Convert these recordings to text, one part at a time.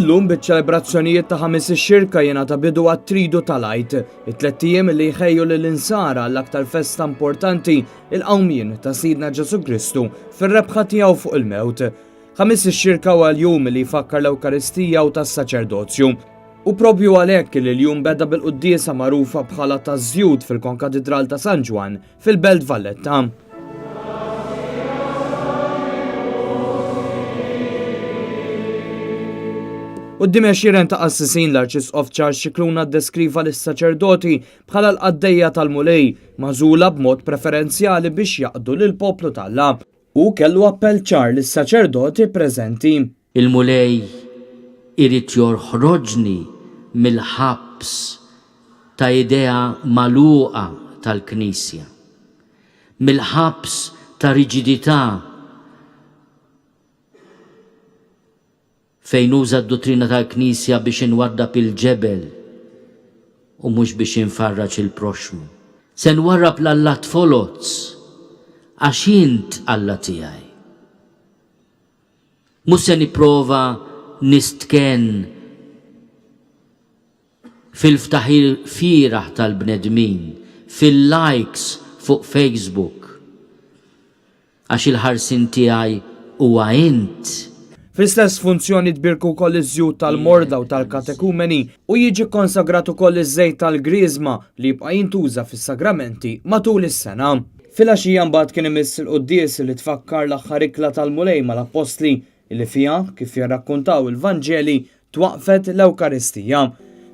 Illum biċ-ċelebrazzjonijiet ta' ħames ix-xirka jingħata bidu għat-Tridu tal-Għid, it-tliet ijiem li jħejju lill-insara l-aktar festa importanti il-qawmien ta' Sidna Ġesu Kristu fir-rebħa tiegħu fuq il-mewt. Ħames ix-xirka huwa l-jum li jfakkar l-Ewkaristija u tas-saċerdozju. U propju għalhekk li l-jum beda bil-quddiesa magħrufa bħala taż-Żjud fil-Konkatedral ta' San Ġwan fil-Belt Valletta. Quddiem 20 ta' qassisin l-Arċisqof Charles Scicluna ddeskriva lis-saċerdoti bħala l-qaddejja tal-mulej magħżula b'mod preferenzjali biex jaqdu lill-poplu tal-Alla u kellu appell ċar lis-saċerdoti preżenti. Il-mulej irid jorħroġni mill-ħabs ta' idea magħluqa tal-Knisja, mill-ħabs ta' riġidità fejn uża d-dottrina tal-Knisja biex inwaddab il-ġebel u mhux biex infarraġ il-proxmu. Se nwarrab l-Alla tfolozz għax int Alla tiegħi. Mhux se nipprova nistken fil-ftaħir fieraħ tal-bnedmin, fil-likes fuq Facebook, għax il-ħarsin tiegħi huwa int. Fl-istess funzjoni tbirku wkoll iż-żjud tal-morda u tal-katekumeni u jiġi konsagrat ukoll iż-żejt tal-griżma li jibqa' jintuża fis-sagramenti matul is-sena. Fil-għaxija mbagħad kien imiss il-quddies li tfakkar l-aħħar ikla tal-mulej mal-Apostli li fiha kif jirrakkuntaw il-Vanġeli twaqfet l-Ewkaristija.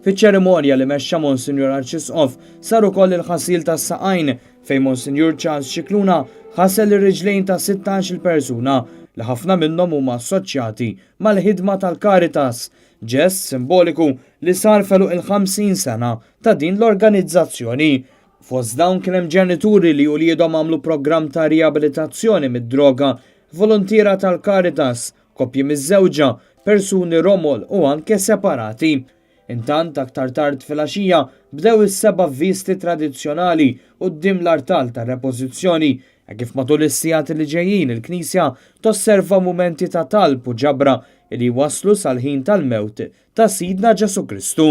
Fiċ-ċerimonja li mexxa Monsinjur Arċisqof sar ukoll il-ħasil tas-saqajn fejn Monsinjur Charles Scicluna ħasel ir-riġlejn ta' 16 persuna li ħafna minnhom huma assoċjati mal-ħidma tal-Caritas, ġest simboliku li sar feluq il-50 sena ta' din l-organizzazzjoni. Fost dawn kien hemm ġenituri li uliedhom għamlu programm ta' riabilitazzjoni mid-droga, volontiera tal-Caritas, koppji miż-żewġa, persuni romol u anke separati. Intant aktar tard fil-għaxija bdew is-seba' visti tradizzjonali quddiem l-artal tar-repożizzjoni kif matul is-sigħat li ġejjin il-Knisja tosserva mumenti ta' talb u ġabra li waslu sal-ħin tal-mewt ta' Sidna Ġesu Kristu.